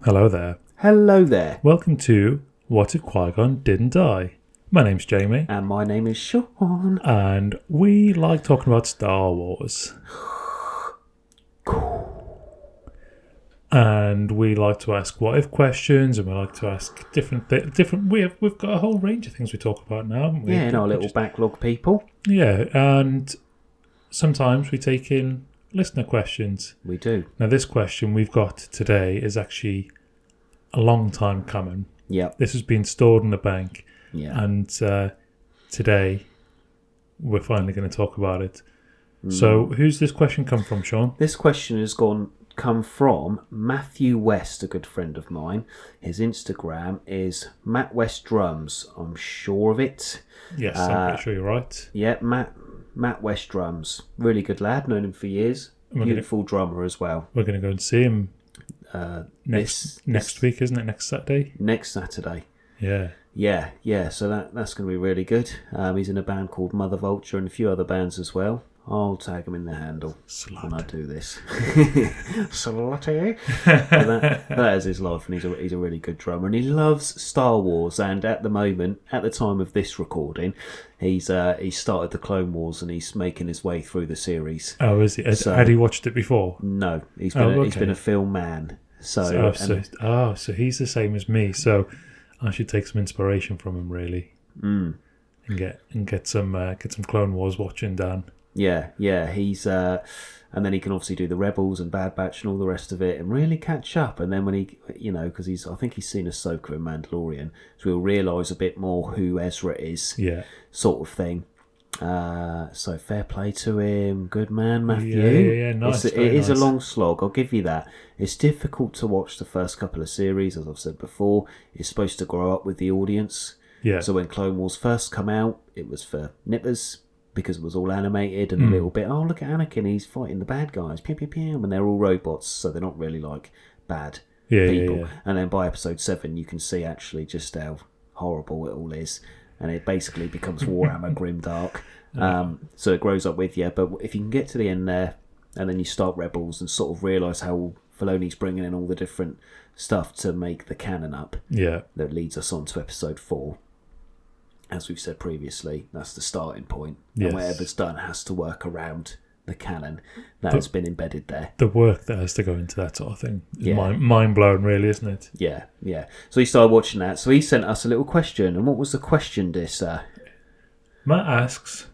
Hello there. Hello there. Welcome to What If Qui-Gon Didn't Die? My name's Jamie. And my name is Shaun. And we like talking about Star Wars. And we like to ask what if questions, and we like to ask different. We've got a whole range of things we talk about now, haven't we? Yeah, in our little backlog people. Yeah, and sometimes we take in listener questions. We do. Now, this question we've got today is actually a long time coming. Yeah. This has been stored in the bank. Yeah. And today we're finally going to talk about it. So, who's this question come from, Shaun? This question has come from Matthew West, a good friend of mine. His Instagram is Matt West Drums. I'm sure of it. Yes, I'm pretty sure you're right. Yeah, Matt West Drums. Really good lad. Known him for years. Beautiful drummer as well. We're going to go and see him next week, isn't it? Next Saturday? Next Saturday. Yeah. Yeah. So that's going to be really good. He's in a band called Mother Vulture and a few other bands as well. I'll tag him in the handle when I do this. Slutty. that is his life, and he's a really good drummer, and he loves Star Wars. And at the moment, at the time of this recording, he's started the Clone Wars, and he's making his way through the series. Oh, is he? Had he watched it before? No, he's been a film man. So he's the same as me. So I should take some inspiration from him, really, and get some Clone Wars watching done. Yeah, he's and then he can obviously do the Rebels and Bad Batch and all the rest of it, and really catch up. And then when he, because I think he's seen Ahsoka and Mandalorian, so he'll realise a bit more who Ezra is, sort of thing. So fair play to him, good man, Matthew. Yeah, nice. It is a long slog, I'll give you that. It's difficult to watch the first couple of series, as I've said before. It's supposed to grow up with the audience. Yeah. So when Clone Wars first come out, it was for nippers, because it was all animated and a little bit, oh, look at Anakin, he's fighting the bad guys, pew, pew, pew, and they're all robots, so they're not really like bad people. Yeah. And then by episode 7, you can see actually just how horrible it all is, and it basically becomes Warhammer Grimdark. So it grows up with you, but if you can get to the end there, and then you start Rebels and sort of realise how Filoni's bringing in all the different stuff to make the canon up, that leads us on to episode 4. As we've said previously, that's the starting point. Yes. And whatever's done has to work around the canon that has been embedded there. The work that has to go into that sort of thing is mind-blowing, really, isn't it? Yeah. So he started watching that. So he sent us a little question. And what was the question, dear sir? Matt asks,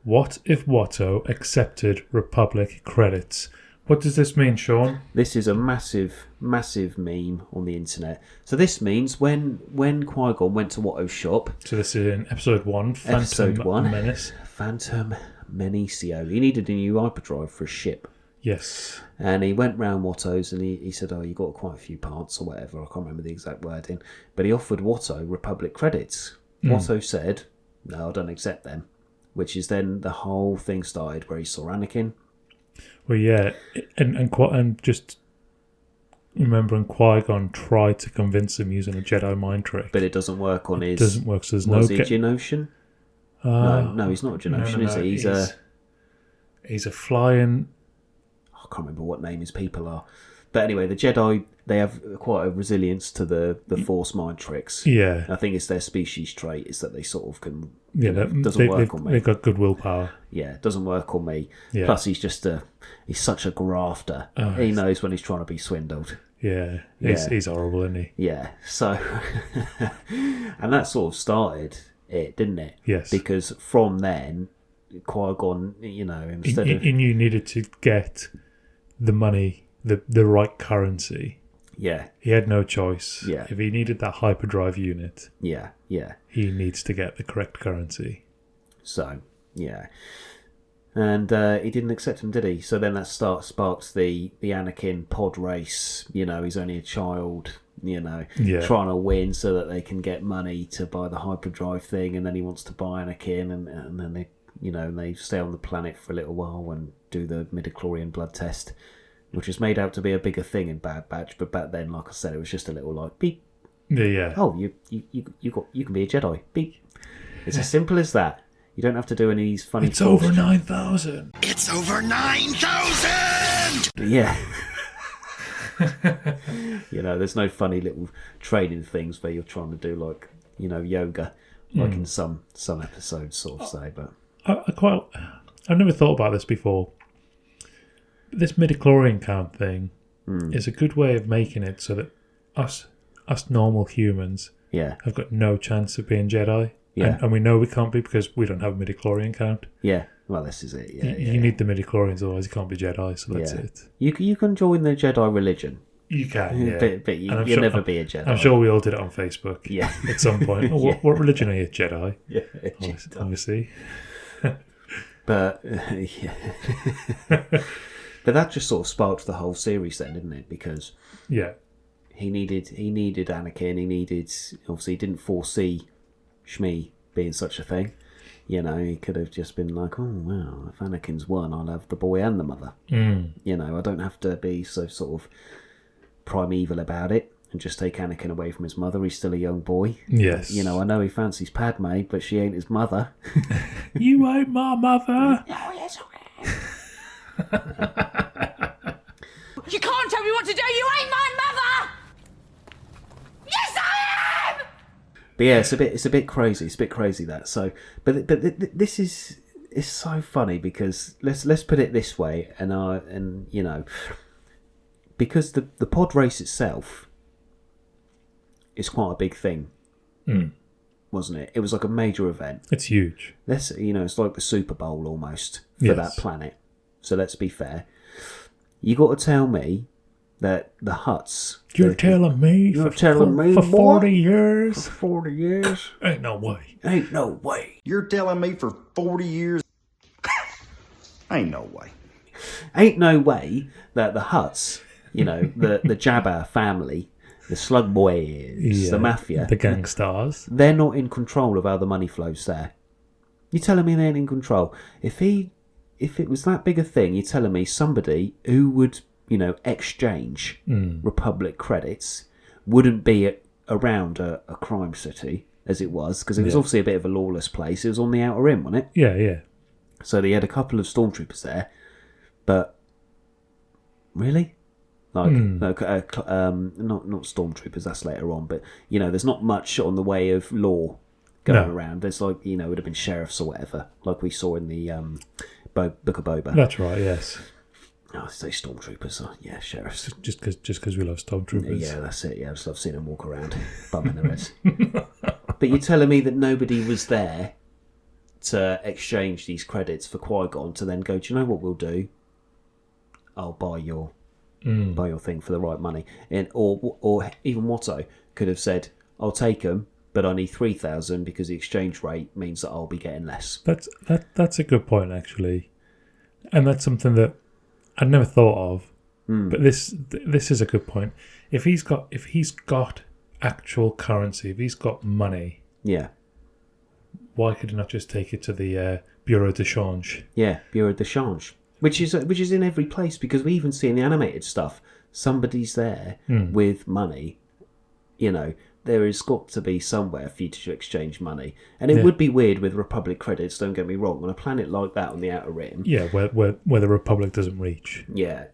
what if Watto accepted Republic credits? What does this mean, Shaun? This is a massive, massive meme on the internet. So this means when Qui-Gon went to Watto's shop... So this is in episode 1, Phantom Menace. Phantom Menaceo. He needed a new hyperdrive for a ship. Yes. And he went round Watto's and he said, oh, you got quite a few parts or whatever. I can't remember the exact wording. But he offered Watto Republic credits. Watto said, no, I don't accept them. Which is then the whole thing started where he saw Anakin. Well, yeah, and just remembering Qui-Gon tried to convince him using a Jedi mind trick, but it doesn't work on his. It doesn't work. So there's was he Geonosian? No, he's not a Geonosian, no, is he? He's a flying. I can't remember what name his people are, but anyway, the Jedi, they have quite a resilience to the Force mind tricks. Yeah, I think it's their species trait is that they sort of can. Yeah, doesn't work on me. They've got good willpower. Yeah, it doesn't work on me. Yeah. Plus, he's such a grafter. He knows when he's trying to be swindled. Yeah, he's horrible, isn't he? Yeah, so... and that sort of started it, didn't it? Yes. Because from then, Qui-Gon, instead of... And you needed to get the money, the right currency. Yeah. He had no choice. Yeah. If he needed that hyperdrive unit... Yeah. He needs to get the correct currency. So, yeah. And he didn't accept him, did he? So then that sparks the Anakin pod race. He's only a child, trying to win so that they can get money to buy the hyperdrive thing. And then he wants to buy Anakin. And then they, they stay on the planet for a little while and do the midichlorian blood test, which was made out to be a bigger thing in Bad Batch. But back then, like I said, it was just a little like, beep. Yeah. Oh, you can be a Jedi. Beep. It's as simple as that. You don't have to do any of these funny... It's over 9,000. It's over 9,000! Yeah. There's no funny little training things where you're trying to do like, yoga, like in some episodes, sort of say. But I've never thought about this before. This midichlorian count thing is a good way of making it so that us normal humans have got no chance of being Jedi. Yeah. And we know we can't be because we don't have a midichlorian count. Yeah. Well, this is it. You need the midichlorians, otherwise you can't be Jedi, so that's it. You can join the Jedi religion. You can, yeah. But you'll never be a Jedi. I'm sure we all did it on Facebook. Yeah. At some point. What religion are you? Jedi? Yeah. Jedi. Obviously. But, but that just sort of sparked the whole series then, didn't it? Because he needed Anakin. Obviously he didn't foresee Shmi being such a thing. He could have just been like, oh, well, if Anakin's one, I'll have the boy and the mother. I don't have to be so sort of primeval about it and just take Anakin away from his mother. He's still a young boy. Yes. I know he fancies Padme, but she ain't his mother. You ain't my mother. Oh, yes, okay. You can't tell me what to do. You ain't my mother. Yes, I am. But yeah, it's a bit crazy. It's a bit crazy that. So, but this is it's so funny because let's put it this way, and because the pod race itself is quite a big thing, wasn't it? It was like a major event. It's huge. It's like the Super Bowl almost for that planet. So let's be fair. You got to tell me that the Hutts. You're telling me for 40 years? For 40 years? Ain't no way. Ain't no way. You're telling me for 40 years? Ain't no way. Ain't no way that the Hutts, the Jabba family, the Slug Boys, the Mafia, the gangsters, they're not in control of how the money flows there. You're telling me they ain't in control? If it was that big a thing, you're telling me somebody who would, exchange Republic credits wouldn't be around a crime city as it was, because it was obviously a bit of a lawless place. It was on the Outer Rim, wasn't it? Yeah. So they had a couple of stormtroopers there, but really, not stormtroopers. That's later on, but there's not much on the way of law going around. There's it would have been sheriffs or whatever, like we saw in the Book of Boba. That's right. Yes. I say stormtroopers. Yeah, sheriffs. Just because we love stormtroopers. Yeah, that's it. Yeah, I just love seeing them walk around, bumming their heads. But you're telling me that nobody was there to exchange these credits for Qui-Gon to then go, do you know what we'll do? I'll buy your thing for the right money. Or even Watto could have said, I'll take them, but I need 3,000 because the exchange rate means that I'll be getting less. That's a good point, actually. And that's something that I'd never thought of. But this is a good point. If he's got actual currency, if he's got money, why could he not just take it to the Bureau de Change? Yeah, Bureau de Change, which is in every place, because we even see in the animated stuff, somebody's there with money. There has got to be somewhere for you to exchange money, and it would be weird with Republic credits. Don't get me wrong. On a planet like that on the Outer Rim, where the Republic doesn't reach. Yeah,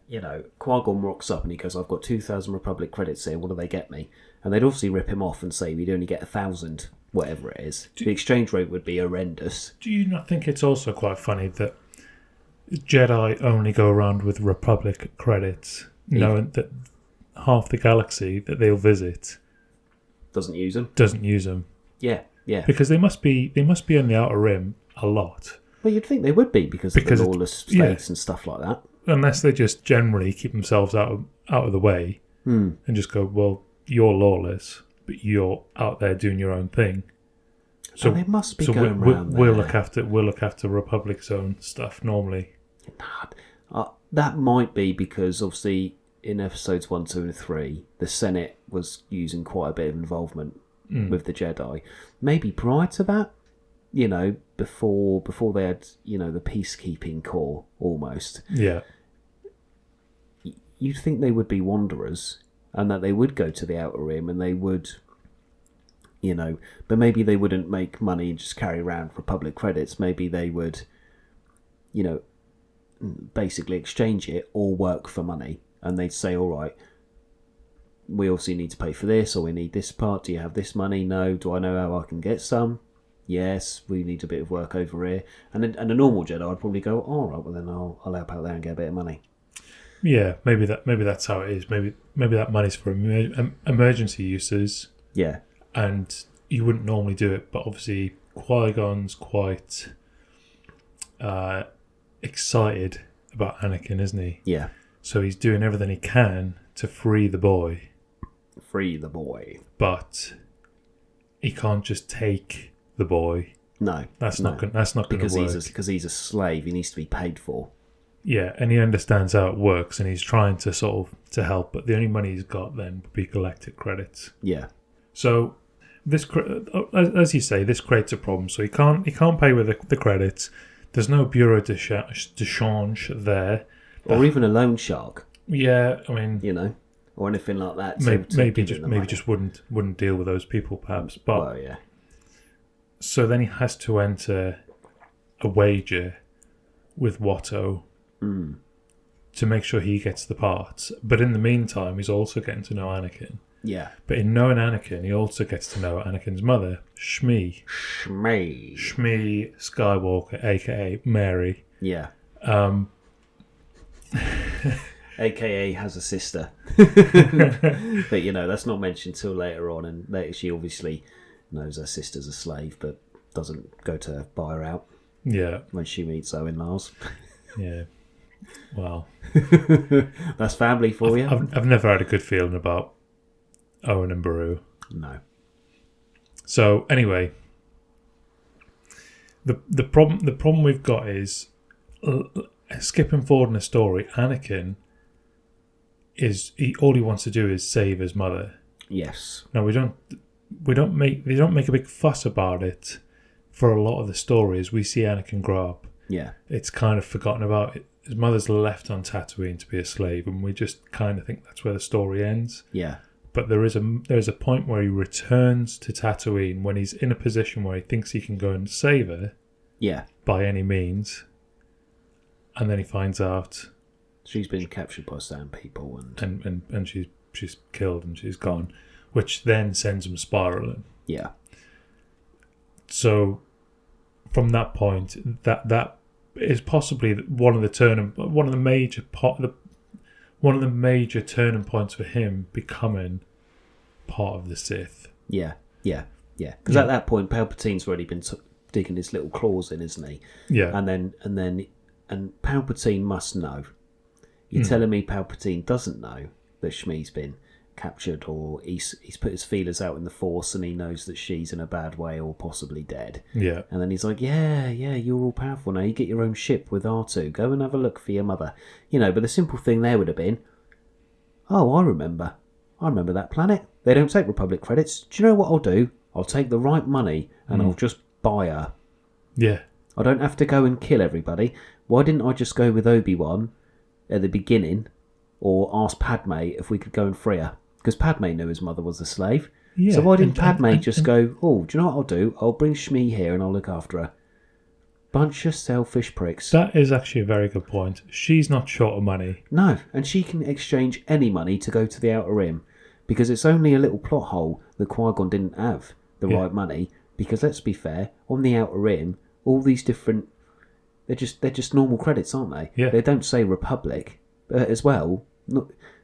Qui-Gon rocks up and he goes, "I've got 2,000 Republic credits here. What do they get me?" And they'd obviously rip him off and say, "We'd only get 1,000, whatever it is." The exchange rate would be horrendous. Do you not think it's also quite funny that Jedi only go around with Republic credits, knowing that half the galaxy that they'll visit doesn't use them? Yeah. Because they must be in the Outer Rim a lot. Well, you'd think they would be because of the lawless states and stuff like that. Unless they just generally keep themselves out of the way and just go, well, you're lawless, but you're out there doing your own thing. So they must be going around there. We'll look after Republic's own stuff normally. That might be because obviously in episodes 1, 2 and 3, the Senate was using quite a bit of involvement with the Jedi. Maybe prior to that, before they had, the peacekeeping corps almost. Yeah. You'd think they would be wanderers and that they would go to the Outer Rim and they would, but maybe they wouldn't make money and just carry around Republic credits. Maybe they would, basically exchange it or work for money. And they'd say, all right, we obviously need to pay for this, or we need this part. Do you have this money? No. Do I know how I can get some? Yes. We need a bit of work over here. And a normal Jedi, I'd probably go, all right, well then I'll help out there and get a bit of money. Yeah, maybe that's how it is. Maybe that money's for emergency uses. Yeah. And you wouldn't normally do it, but obviously Qui-Gon's quite excited about Anakin, isn't he? Yeah. So he's doing everything he can to free the boy. Free the boy. But he can't just take the boy. No. That's not going to work. Because he's a slave. He needs to be paid for. Yeah, and he understands how it works, and he's trying to to help, but the only money he's got then would be galactic credits. Yeah. So this, as you say, this creates a problem. So he can't pay with the credits. There's no bureau de change there, or even a loan shark. Yeah, I mean, or anything like that. Maybe just wouldn't deal with those people, perhaps. But well, yeah. So then he has to enter a wager with Watto. To make sure he gets the parts. But in the meantime, he's also getting to know Anakin. Yeah. But in knowing Anakin, he also gets to know Anakin's mother, Shmi Skywalker, a.k.a. Mary. Yeah. A.k.a. has a sister. But, that's not mentioned till later on. And later she obviously knows her sister's a slave, but doesn't go to buy her out. Yeah. When she meets Owen-Lars. Yeah. Well, that's family for you. I've never had a good feeling about Owen and Beru. No. So anyway, the problem we've got is skipping forward in the story. Anakin all he wants to do is save his mother. Yes. Now they don't make a big fuss about it for a lot of the stories. We see Anakin grow up. Yeah. It's kind of forgotten about it. His mother's left on Tatooine to be a slave, and we just kind of think that's where the story ends. Yeah. But there is a point where he returns to Tatooine when he's in a position where he thinks he can go and save her. Yeah. By any means. And then he finds out she's been captured by Sand People and she's killed and she's gone, which then sends him spiraling. Yeah. So from that point, that is possibly one of the major turning points for him becoming part of the Sith. Yeah. Because at that point, Palpatine's already been digging his little claws in, isn't he? Yeah. And Palpatine must know. You're telling me Palpatine doesn't know that Shmi's been captured, or he's put his feelers out in the Force and he knows that she's in a bad way or possibly dead. Yeah. And then he's like, yeah, you're all powerful now. You get your own ship with R2. Go and have a look for your mother. But the simple thing there would have been, oh, I remember that planet. They don't take Republic credits. Do you know what I'll do? I'll take the right money and I'll just buy her. Yeah. I don't have to go and kill everybody. Why didn't I just go with Obi-Wan at the beginning, or ask Padme if we could go and free her? Because Padme knew his mother was a slave. Yeah, so why didn't Padme just go, oh, do you know what I'll do? I'll bring Shmi here and I'll look after her. Bunch of selfish pricks. That is actually a very good point. She's not short of money. No, and she can exchange any money to go to the Outer Rim, because it's only a little plot hole that Qui-Gon didn't have the right money. Because let's be fair, on the Outer Rim, all these different, they're just normal credits, aren't they? Yeah. They don't say Republic as well.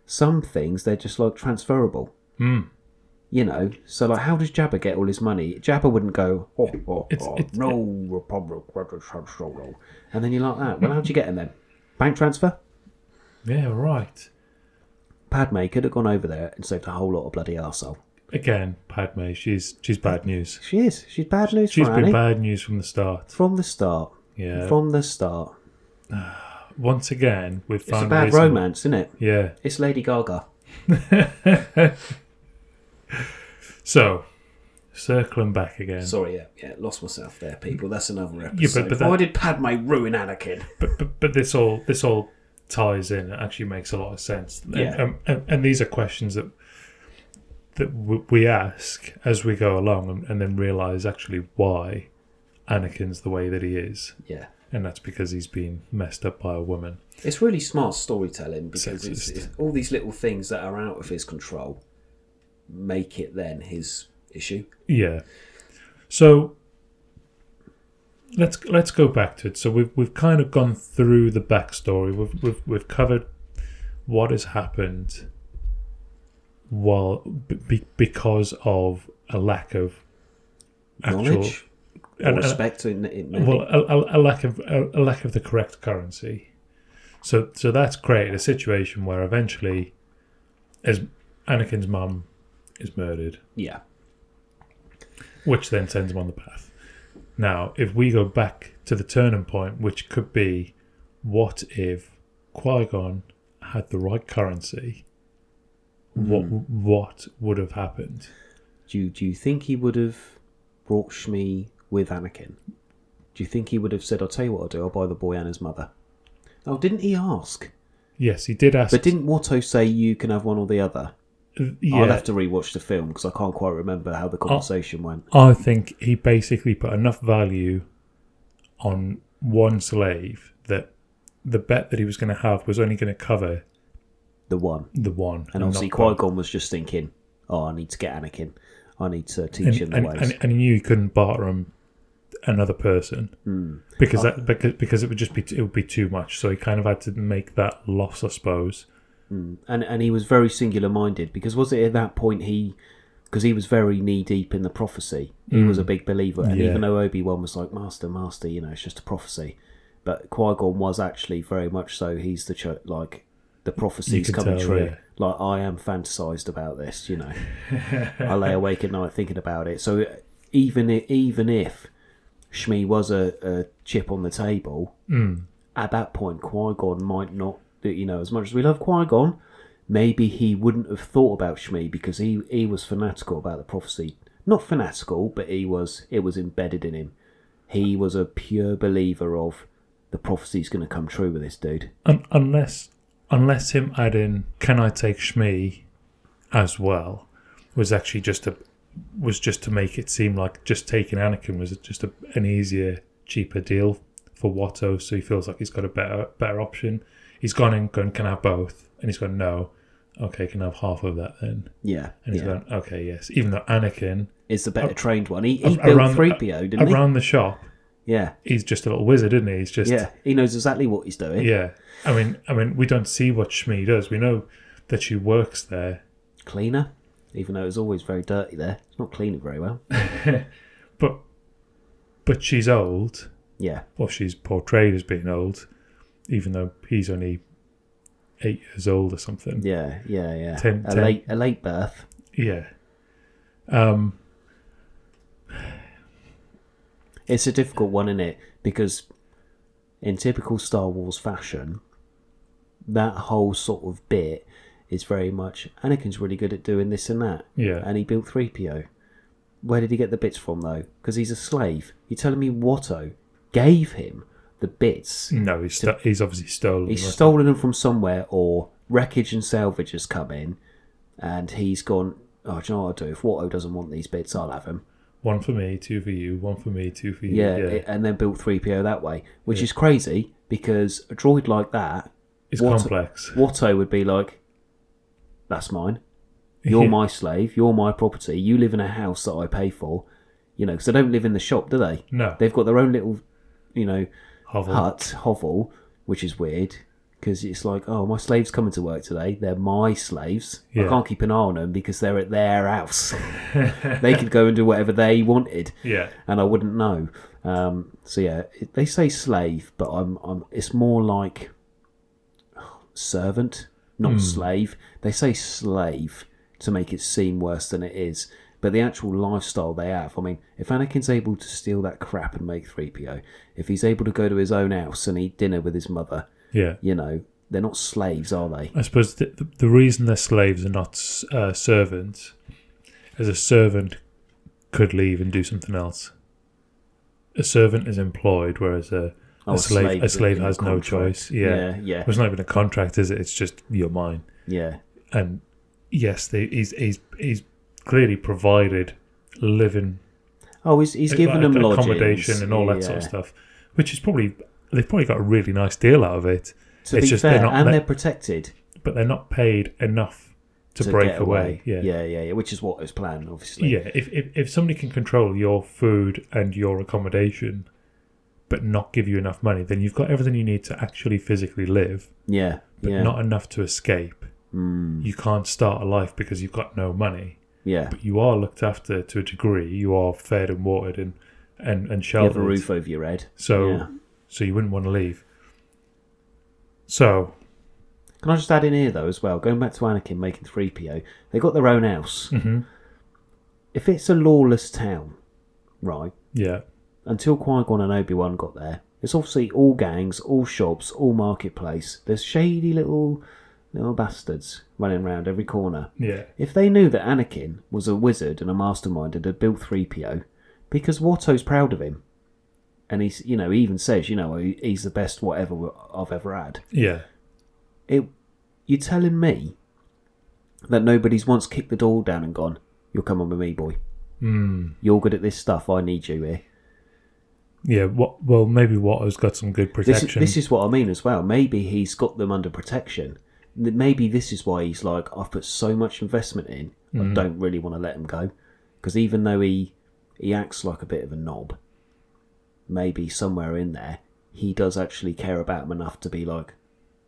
Some things they're just like transferable. So like, how does Jabba get all his money? Jabba wouldn't go, no Republic credits transferable, and then you're like that. Well, how'd you get them then? Bank transfer? Yeah, right. Padme could have gone over there and saved a whole lot of bloody arsehole. Again, Padme, she's bad news. She is. She's bad news. She's for been Annie. bad news from the start. From the start. Yeah. From the start. Once again, we've found it's a bad romance, isn't it? Yeah. It's Lady Gaga. So, circling back again. Sorry, yeah, lost myself there, people. That's another episode. But why did Padme ruin Anakin? But this all ties in. It actually makes a lot of sense. Yeah. And these are questions that we ask as we go along, and then realise actually why Anakin's the way that he is. Yeah. And that's because he's been messed up by a woman. It's really smart storytelling, because it's all these little things that are out of his control. make it then his issue. Yeah. So let's go back to it. So we've kind of gone through the backstory. We've covered what has happened because of a lack of Knowledge or respect. A lack of the correct currency. So that's created a situation where eventually, as Anakin's mum is murdered. Yeah. Which then sends him on the path. Now, if we go back to the turning point, which could be, what if Qui-Gon had the right currency? What would have happened? Do you think he would have brought Shmi with Anakin? Do you think he would have said, "I'll tell you what I'll do. I'll buy the boy and his mother"? Oh, didn't he ask? Yes, he did ask. But didn't Watto say you can have one or the other? Yeah. I'll have to rewatch the film because I can't quite remember how the conversation went. I think he basically put enough value on one slave that the bet that he was going to have was only going to cover the one. And obviously Qui-Gon was just thinking, I need to get Anakin. I need to teach him the ways. And he knew he couldn't barter him another person because it would be too much. So he kind of had to make that loss, I suppose. And he was very singular minded because was it at that point because he was very knee deep in the prophecy. He was a big believer, and even though Obi-Wan was like master, it's just a prophecy, but Qui-Gon was actually very much so. He's the prophecy's coming true. Yeah. Like, I am fantasized about this, I lay awake at night thinking about it. So even if Shmi was a chip on the table, at that point Qui-Gon might not. As much as we love Qui-Gon, maybe he wouldn't have thought about Shmi because he was fanatical about the prophecy. Not fanatical, but it was embedded in him. He was a pure believer of the prophecy's going to come true with this dude. Unless him adding, "Can I take Shmi as well?" was actually just to make it seem like just taking Anakin was just an easier, cheaper deal for Watto, so he feels like he's got a better option. He's gone and gone, "Can I have both?" And he's gone, "No." "Okay, can I have half of that then?" Yeah. And he's gone, "Okay, yes." Even though Anakin is the better trained one. He built 3PO, didn't he? Around the shop. Yeah. He's just a little wizard, isn't he? He's just... Yeah, he knows exactly what he's doing. Yeah. I mean, we don't see what Shmi does. We know that she works there. Cleaner, even though it's always very dirty there. It's not cleaning very well. But she's old. Yeah. Or she's portrayed as being old, even though he's only 8 years old or something. Yeah. A late birth. Yeah. It's a difficult one, isn't it? Because in typical Star Wars fashion, that whole sort of bit is very much Anakin's really good at doing this and that. Yeah. And he built 3PO. Where did he get the bits from, though? Because he's a slave. You're telling me Watto gave him the bits? No, he's obviously stolen. He's stolen them from somewhere, or wreckage and salvage has come in, and he's gone, "Oh, do you know what I'll do? If Watto doesn't want these bits, I'll have them. 1 for me, 2 for you, 1 for me, 2 for you." Yeah. And then built 3PO that way, which is crazy, because a droid like that is complex. Watto would be like, "That's mine. You're my slave. You're my property. You live in a house that I pay for." Because they don't live in the shop, do they? No. They've got their own little, hovel, which is weird. Because it's like, oh, my slave's coming to work today. They're my slaves. Yeah. I can't keep an eye on them because they're at their house. They could go and do whatever they wanted. Yeah. And I wouldn't know. They say slave, but it's more like servant, not slave. They say slave to make it seem worse than it is. But the actual lifestyle they have, I mean, if Anakin's able to steal that crap and make 3PO, if he's able to go to his own house and eat dinner with his mother, yeah, they're not slaves, are they? I suppose the reason they're slaves and not servants is a servant could leave and do something else. A servant is employed, whereas a slave has no choice. Yeah. It's not even a contract, is it? It's just, you're mine. Yeah. And yes, he's clearly provided living. Oh, he's given them accommodation and all that sort of stuff, which is they've probably got a really nice deal out of it. To be fair, they're protected. But they're not paid enough to break get away. Yeah. Which is what was planned, obviously. Yeah, if somebody can control your food and your accommodation, but not give you enough money, then you've got everything you need to actually physically live, Yeah, but yeah. not enough to escape. You can't start a life because you've got no money. Yeah. But you are looked after to a degree. You are fed and watered and sheltered. You have a roof over your head. So you wouldn't want to leave. So... Can I just add in here, though, as well, going back to Anakin making 3PO, they got their own house. Mm-hmm. If it's a lawless town, right, Yeah. until Qui-Gon and Obi-Wan got there, it's obviously all gangs, all shops, all marketplace. There's shady little bastards running around every corner. Yeah. If they knew that Anakin was a wizard and a mastermind and had built 3PO, because Watto's proud of him, and he's, he even says, he's the best whatever I've ever had. Yeah. You're telling me that nobody's once kicked the door down and gone, "You're coming with me, boy. You're good at this stuff. I need you here." Yeah. Well, maybe Watto's got some good protection. This is what I mean as well. Maybe he's got them under protection. Maybe this is why he's like, I've put so much investment in, I don't really want to let him go. Because even though he acts like a bit of a knob, maybe somewhere in there, he does actually care about him enough to be like,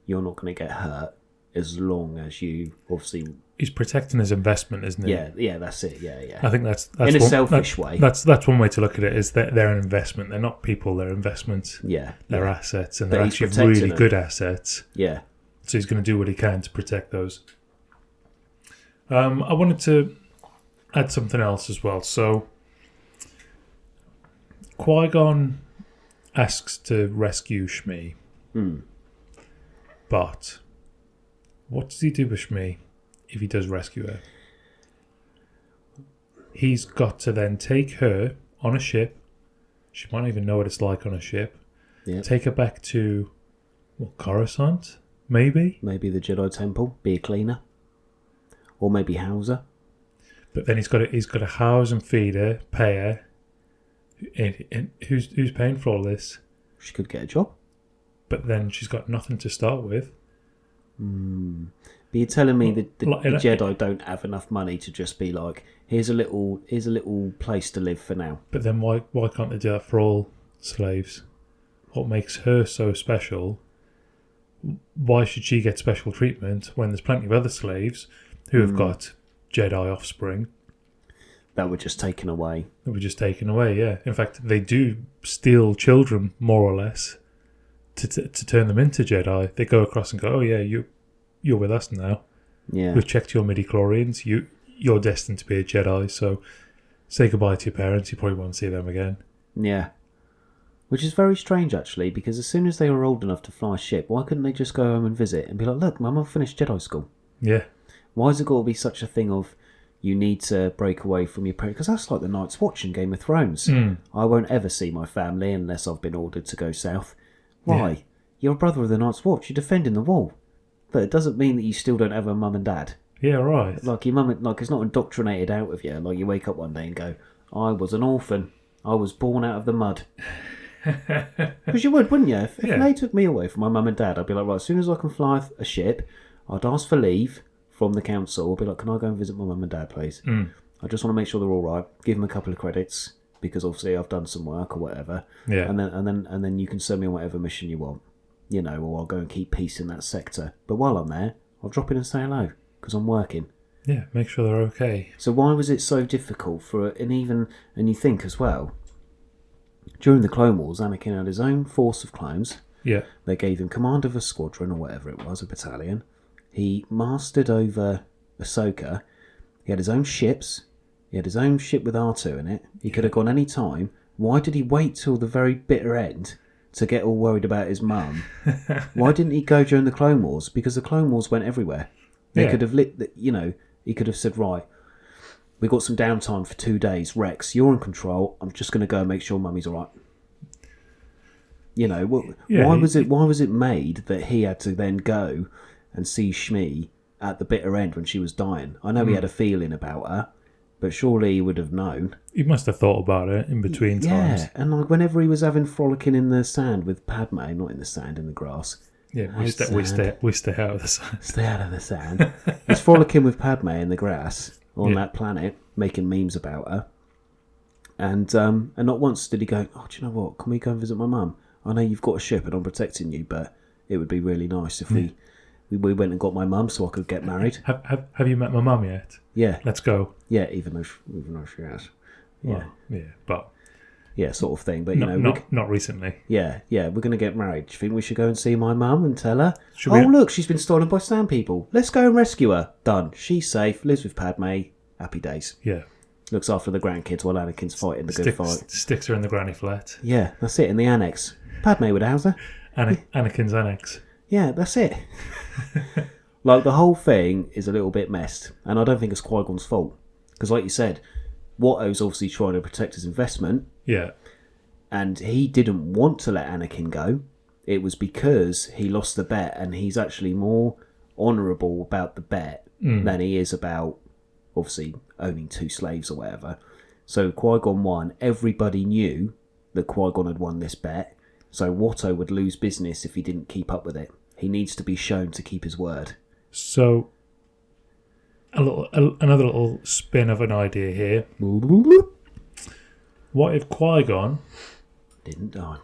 you're not going to get hurt as long as you obviously... He's protecting his investment, isn't he? Yeah, that's it. Yeah. I think that's in a selfish way. That's one way to look at it. Is that they're an investment? They're not people. They're investments. Yeah, they're assets, and But they're he's actually protecting really them. good assets. Yeah. So he's going to do what he can to protect those. I wanted to add something else as well. So Qui-Gon asks to rescue Shmi. But what does he do with Shmi if he does rescue her? He's got to then take her on a ship. She might not even know what it's like on a ship. Yep. Take her back to Coruscant, maybe? Maybe the Jedi Temple, be a cleaner. Or maybe house her. But then he's got to house and feed her, pay her. And who's paying for all this? She could get a job. But then she's got nothing to start with. But you're telling me that the Like- Jedi don't have enough money to just be like, here's a little place to live for now. But then why can't they do that for all slaves? What makes her so special? Why should she get special treatment when there's plenty of other slaves who have got Jedi offspring That were just taken away. that were just taken away? Yeah, in fact, they do steal children more or less to turn them into Jedi. They go across and go, "Oh yeah, you're with us now. Yeah. We've checked your midi-chlorians. You're destined to be a Jedi. So say goodbye to your parents. You probably won't see them again." Yeah. Which is very strange, actually, because as soon as they were old enough to fly a ship, why couldn't they just go home and visit and be like, "Look, Mum, I've finished Jedi school." Yeah. Why has it got to be such a thing of you need to break away from your parents? Because that's like the Night's Watch in Game of Thrones. I won't ever see my family unless I've been ordered to go south. Why? Yeah. You're a brother of the Night's Watch. You're defending the wall. But it doesn't mean that you still don't have a mum and dad. Yeah, right. Like your mum, like it's not indoctrinated out of you. Like you wake up one day and go, "I was an orphan. I was born out of the mud." Because you would, wouldn't you? If they took me away from my mum and dad, I'd be like, right, as soon as I can fly a ship, I'd ask for leave from the council. I'd be like, "Can I go and visit my mum and dad, please? I just want to make sure they're all right. Give them a couple of credits because obviously I've done some work or whatever. Yeah. And then you can send me on whatever mission you want, or I'll go and keep peace in that sector. But while I'm there, I'll drop in and say hello because I'm working." Yeah, make sure they're okay. So why was it so difficult and you think as well, during the Clone Wars, Anakin had his own force of clones. Yeah. They gave him command of a squadron or whatever it was, a battalion. He mastered over Ahsoka. He had his own ships. He had his own ship with R2 in it. He could have gone any time. Why did he wait till the very bitter end to get all worried about his mum? Why didn't he go during the Clone Wars? Because the Clone Wars went everywhere. They could have he could have said, right, we got some downtime for 2 days. Rex, you're in control. I'm just going to go and make sure Mummy's all right. Why was it made that he had to then go and see Shmi at the bitter end when she was dying? I know he had a feeling about her, but surely he would have known. He must have thought about it in between times. Yeah, and like whenever he was having frolicking in the sand with Padme, not in the sand, in the grass, Yeah, we stay out of the sand. Stay out of the sand. He's frolicking with Padme in the grass on that planet, making memes about her. And not once did he go, oh, do you know what? Can we go and visit my mum? I know you've got a ship and I'm protecting you, but it would be really nice if we went and got my mum so I could get married. Have you met my mum yet? Yeah. Let's go. Yeah, even though she has. Yeah. Well, yeah, but... Yeah, sort of thing. But, not recently. Yeah, we're going to get married. Do you think we should go and see my mum and tell her? Look, she's been stolen by sand people. Let's go and rescue her. Done. She's safe, lives with Padme. Happy days. Yeah. Looks after the grandkids while Anakin's fighting the good fight. Sticks her in the granny flat. Yeah, that's it, in the annex. Padme would house her. Anakin's annex. Yeah, that's it. Like, the whole thing is a little bit messed, and I don't think it's Qui-Gon's fault. Because, like you said, Watto's obviously trying to protect his investment. Yeah. And he didn't want to let Anakin go. It was because he lost the bet, and he's actually more honourable about the bet than he is about, obviously, owning 2 slaves or whatever. So Qui-Gon won. Everybody knew that Qui-Gon had won this bet. So Watto would lose business if he didn't keep up with it. He needs to be shown to keep his word. So, another little spin of an idea here. What if Qui-Gon didn't die?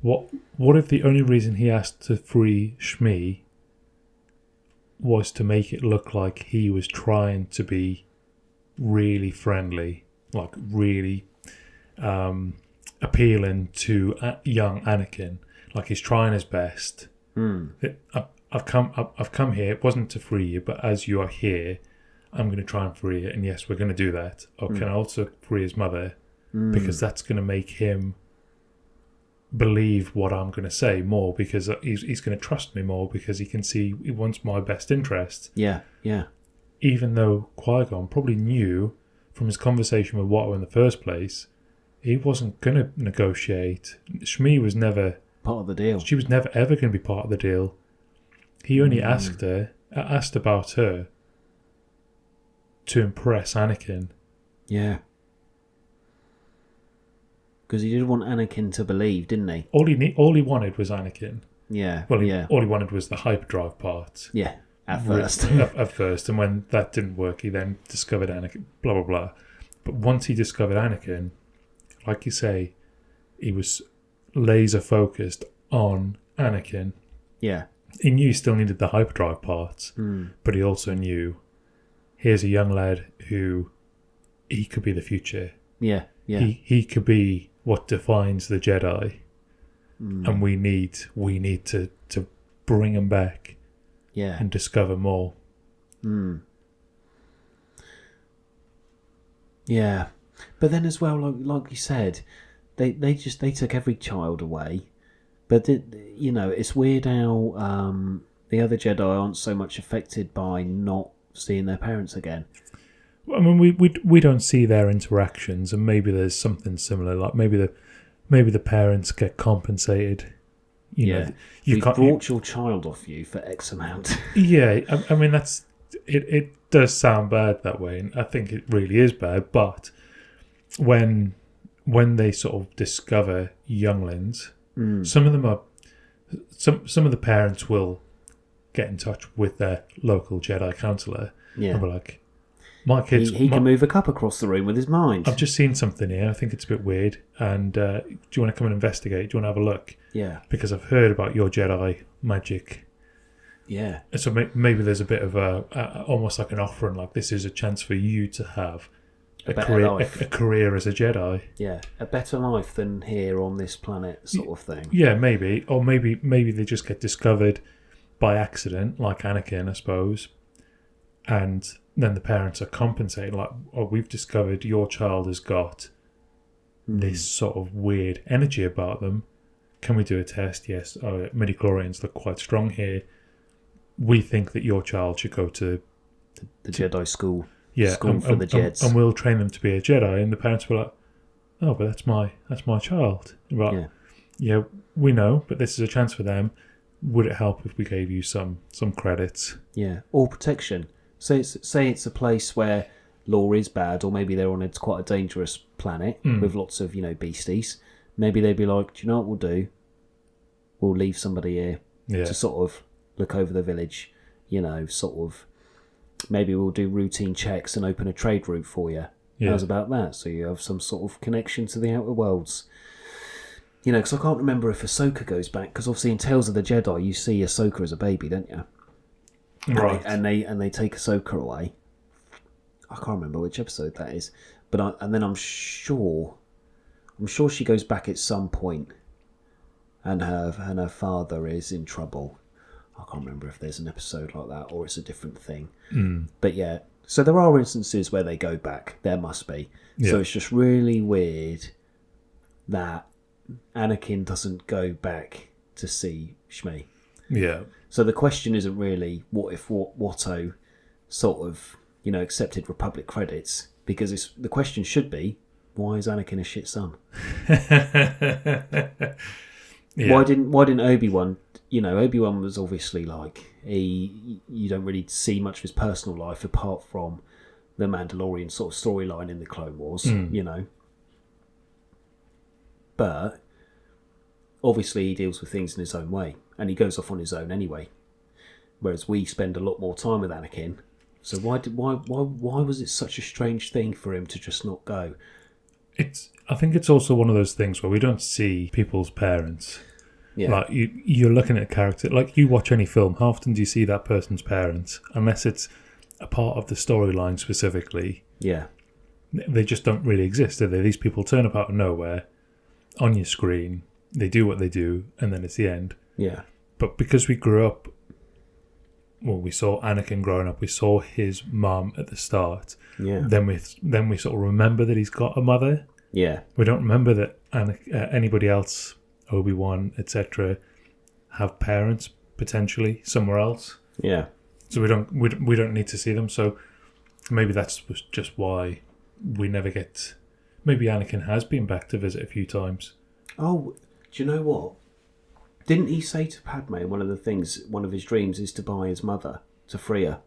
What if the only reason he asked to free Shmi was to make it look like he was trying to be really friendly, like really appealing to young Anakin, like he's trying his best. I've come here. It wasn't to free you, but as you are here, I'm going to try and free you. And yes, we're going to do that. Or can I also free his mother? Because that's going to make him believe what I'm going to say more, because he's going to trust me more, because he can see he wants my best interest. Yeah. Even though Qui-Gon probably knew from his conversation with Watto in the first place, he wasn't going to negotiate. Shmi was never part of the deal. She was never ever going to be part of the deal. He only asked about her to impress Anakin. Yeah. Because he did want Anakin to believe, didn't he? All he wanted was Anakin. Yeah. Well, all he wanted was the hyperdrive part. Yeah. At first. At first, and when that didn't work, he then discovered Anakin. Blah blah blah. But once he discovered Anakin, like you say, he was laser focused on Anakin. Yeah. He knew he still needed the hyperdrive parts, but he also knew here's a young lad who he could be the future. Yeah. He could be what defines the Jedi, and we need to bring him back. Yeah. And discover more. Yeah, but then as well, like you said, they took every child away. But it's weird how the other Jedi aren't so much affected by not seeing their parents again. I mean, we don't see their interactions, and maybe there's something similar. Like maybe the parents get compensated. You brought your child off you for X amount. Yeah, I mean that's it. It does sound bad that way, and I think it really is bad. But when they sort of discover younglings, some of them are some of the parents will get in touch with their local Jedi counselor. Yeah, and be like, my kids. He can move a cup across the room with his mind. I've just seen something here. I think it's a bit weird. And do you want to come and investigate? Do you want to have a look? Yeah. Because I've heard about your Jedi magic. Yeah. So maybe there's a bit of a almost like an offering, like this is a chance for you to have a career as a Jedi. Yeah, a better life than here on this planet, sort of thing. Yeah, maybe, or maybe they just get discovered by accident, like Anakin, I suppose, and then the parents are compensating, like, oh, we've discovered your child has got this sort of weird energy about them. Can we do a test? Yes. Oh, midichlorians look quite strong here. We think that your child should go to the Jedi school. Yeah, school for the Jeds. And we'll train them to be a Jedi. And the parents were like, oh, but that's my child. Right. Yeah, we know, but this is a chance for them. Would it help if we gave you some credits? Yeah, or protection. So say it's a place where law is bad, or maybe they're on it's quite a dangerous planet with lots of beasties. Maybe they'd be like, do you know what we'll do? we'll leave somebody here Yeah. to sort of look over the village, sort of, maybe we'll do routine checks and open a trade route for you. Yeah. How's about that? So you have some sort of connection to the outer worlds. Because I can't remember if Ahsoka goes back, because obviously in Tales of the Jedi you see Ahsoka as a baby, don't you? Right. And they take Ahsoka away. I can't remember which episode that is, but then I'm sure she goes back at some point, and her father is in trouble. I can't remember if there's an episode like that or it's a different thing. But yeah, so there are instances where they go back. There must be. Yeah. So it's just really weird that Anakin doesn't go back to see Shmi. Yeah. So the question isn't really what if Watto sort of, accepted Republic credits, because the question should be, why is Anakin a shit son? Yeah. Why didn't Obi-Wan? Obi-Wan was obviously like you don't really see much of his personal life apart from the Mandalorian sort of storyline in the Clone Wars, But obviously he deals with things in his own way, and he goes off on his own anyway. Whereas we spend a lot more time with Anakin. So why was it such a strange thing for him to just not go? I think it's also one of those things where we don't see people's parents. Yeah. Like you're looking at a character, like you watch any film, how often do you see that person's parents? Unless it's a part of the storyline specifically. Yeah. They just don't really exist, do they? These people turn up out of nowhere on your screen, they do what they do, and then it's the end. Yeah. But because we grew up, we saw Anakin growing up, we saw his mum at the start. Yeah. Then we sort of remember that he's got a mother. Yeah. We don't remember that anybody else, Obi-Wan, etc., have parents potentially somewhere else. Yeah. So we don't need to see them. So maybe that's just why we never get. Maybe Anakin has been back to visit a few times. Oh, do you know what? Didn't he say to Padme one of his dreams is to buy his mother, to free her?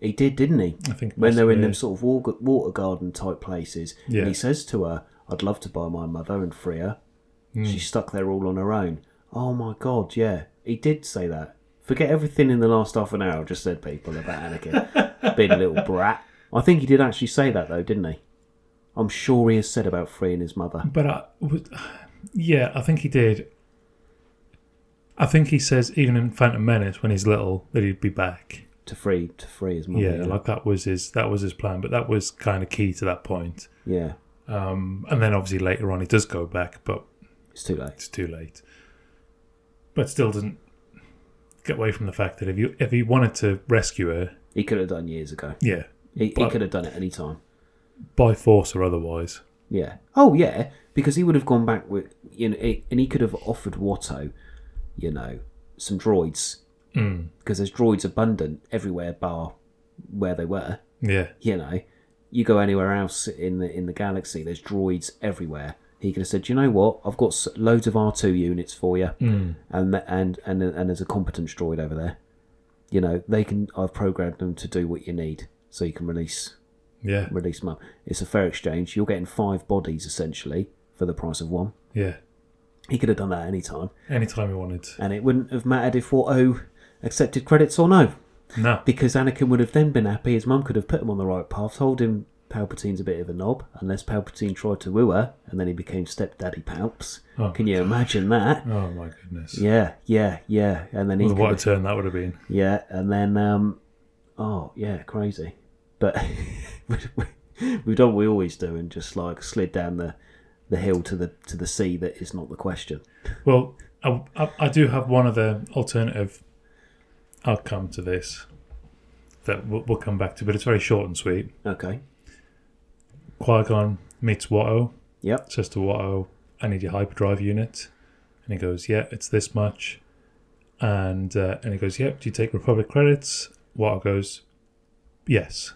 He did, didn't he? I think when they're in possibly. them sort of water garden type places, Yeah. and he says to her, "I'd love to buy my mother and free her." She's stuck there all on her own. Oh my God, yeah, he did say that. Forget everything in the last half an hour I just said, people, about Anakin being a little brat. I think he did actually say that though, didn't he? I'm sure he has said about freeing his mother. But I think he did. I think he says even in Phantom Menace when he's little that he'd be back. To free his mother. Yeah, like that was his plan, but that was kind of key to that point. Yeah. And then obviously later on he does go back, but It's too late. it's too late. But still doesn't get away from the fact that if he wanted to rescue her, He could have done years ago. yeah, He But- could have done it any time. by force or otherwise. Yeah. Oh, yeah. Because he would have gone back with, and he could have offered Watto, some droids. Because there's droids abundant everywhere, bar where they were. Yeah, You go anywhere else in the galaxy, there's droids everywhere. He could have said, "You know what? I've got loads of R2 units for you, and there's a competence droid over there. I've programmed them to do what you need, so you can release mum. It's a fair exchange. You're getting 5 bodies essentially for the price of 1. yeah. He could have done that anytime, Anytime he wanted. and it wouldn't have mattered if Watto accepted credits or no, No. because Anakin would have then been happy. His mum could have put him on the right path, told him Palpatine's a bit of a knob, unless Palpatine tried to woo her, and then he became stepdaddy Palps. Oh, Can you imagine that? Oh my goodness. Yeah, and then he What could a have, turn that would have been. yeah, and then crazy. But we've done what we always do and just like slid down the hill to the sea. That is not the question. Well, I do have one other alternative outcome to this that we'll come back to, but it's very short and sweet. Okay. Qui-Gon meets Watto, Yep. says to Watto, "I need your hyperdrive unit," and he goes, "Yeah, it's this much," and he goes, "Yep, do you take Republic credits?" Watto goes, "Yes."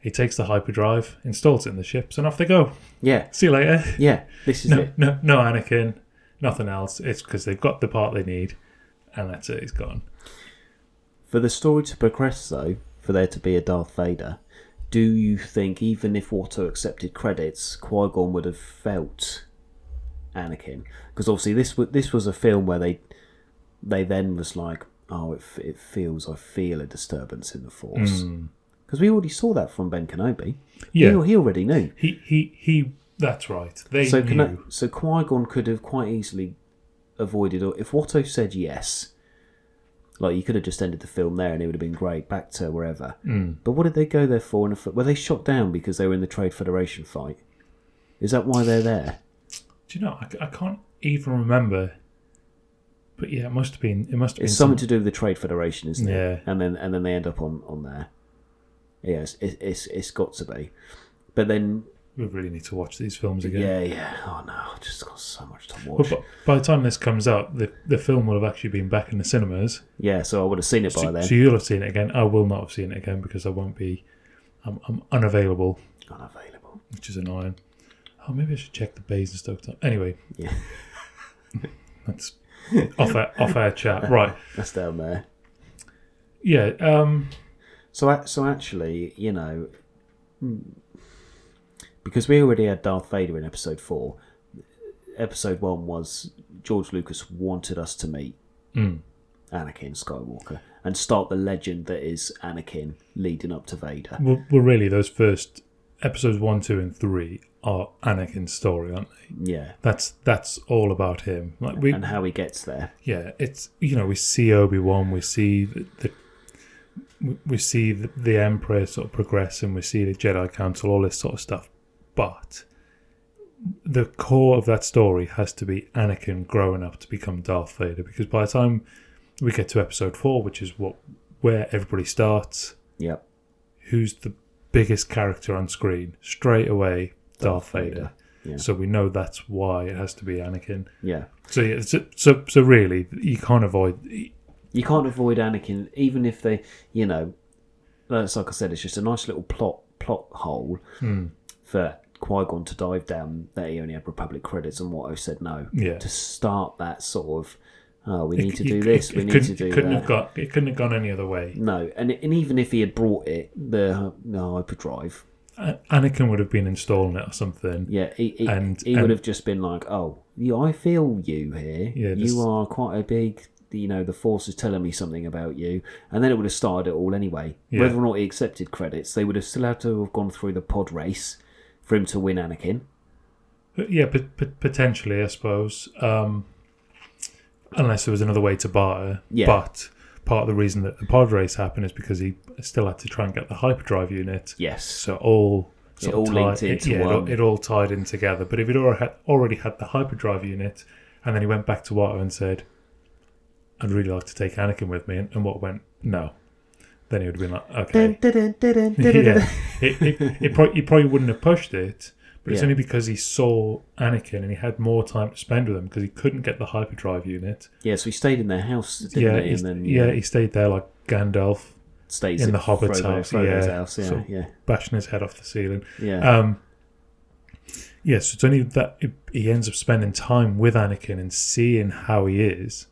He takes the hyperdrive, installs it in the ships, and off they go. Yeah. See you later. Yeah. This is No, it. no, no, Anakin, nothing else. It's because they've got the part they need, and that's it. He's gone. For the story to progress, though, for there to be a Darth Vader, do you think even if Watto accepted credits, Qui-Gon would have felt Anakin? Because obviously this was a film where they then was like, oh, it feels, I feel a disturbance in the Force. Because we already saw that from Ben Kenobi. Yeah. He already knew. He that's right. They knew. So Qui-Gon could have quite easily avoided, or if Watto said yes, like you could have just ended the film there and it would have been great, back to wherever. But what did they go there for? Were they shot down because they were in the Trade Federation fight? Is that why they're there? Do you know? I can't even remember. But yeah, it must have been. It's something to do with the Trade Federation, isn't it? Yeah. And then they end up on there. Yes, it's got to be. But then we really need to watch these films again. Yeah. Oh no, I've just got so much to watch. Well, by the time this comes out, the film will have actually been back in the cinemas. Yeah, so I would have seen it by then. So you'll have seen it again. I will not have seen it again because I won't be. I'm unavailable. Which is annoying. Oh, maybe I should check the bays and stuff. Anyway. Yeah. That's off air chat. Right. That's down there. Yeah. So actually, you know, because we already had Darth Vader in episode 4, episode 1 was George Lucas wanted us to meet Anakin Skywalker and start the legend that is Anakin leading up to Vader. Well, really, those first episodes 1, 2, and 3 are Anakin's story, aren't they? Yeah. That's all about him. Like and how he gets there. Yeah, it's, you know, we see Obi-Wan, we see we see the Emperor sort of progress, and we see the Jedi Council, all this sort of stuff. But the core of that story has to be Anakin growing up to become Darth Vader, because by the time we get to episode 4, which is where everybody starts, yep, who's the biggest character on screen? Straight away, Darth Vader. Yeah. So we know that's why it has to be Anakin. Yeah. So yeah, so really, you can't avoid. You can't avoid Anakin, even if they, you know, it's like I said, it's just a nice little plot hole for Qui-Gon to dive down. That he only had Republic credits, and Watto said no. Yeah. To start that sort of, we need to do this, we need to do that. It couldn't have gone any other way. No, and even if he had brought it, the hyperdrive, Anakin would have been installing it or something. Yeah, he would have just been like, "Oh, I feel you here. Yeah, you are quite a big. You know, the Force is telling me something about you," and then it would have started it all anyway. Yeah. Whether or not he accepted credits, they would have still had to have gone through the pod race for him to win Anakin. Yeah, potentially, I suppose. Unless there was another way to barter. Yeah. But part of the reason that the pod race happened is because he still had to try and get the hyperdrive unit. Yes. So it all linked into one. It all tied in together. But if he'd already had the hyperdrive unit, and then he went back to Watto and said, "I'd really like to take Anakin with me," and Watto went, "No," then he would have been like, "Okay." Yeah. He probably wouldn't have pushed it, but it's only because he saw Anakin and he had more time to spend with him because he couldn't get the hyperdrive unit. Yeah, so he stayed in their house, didn't he? And then, he stayed there like Gandalf stays in the Hobbit's house. Frodo's house, bashing his head off the ceiling. Yeah. Yes, it's only that he ends up spending time with Anakin and seeing how he is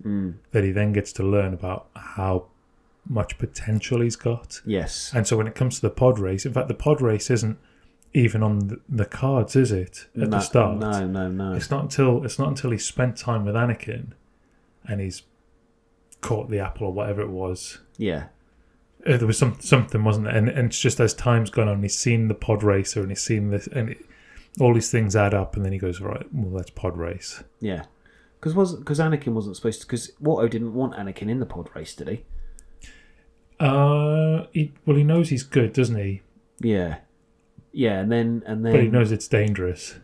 that he then gets to learn about how much potential he's got. Yes. And so when it comes to the pod race, in fact, the pod race isn't even on the cards, is it? At the start, no. It's not until he's spent time with Anakin and he's caught the apple or whatever it was. Yeah. There was something, wasn't there? And it's just as time's gone on, he's seen the pod racer and he's seen this, and all these things add up, and then he goes, right, well, let's pod race. Yeah. Because Anakin wasn't supposed to... Because Watto didn't want Anakin in the pod race, did he? He knows he's good, doesn't he? Yeah. Yeah, and then... But he knows it's dangerous.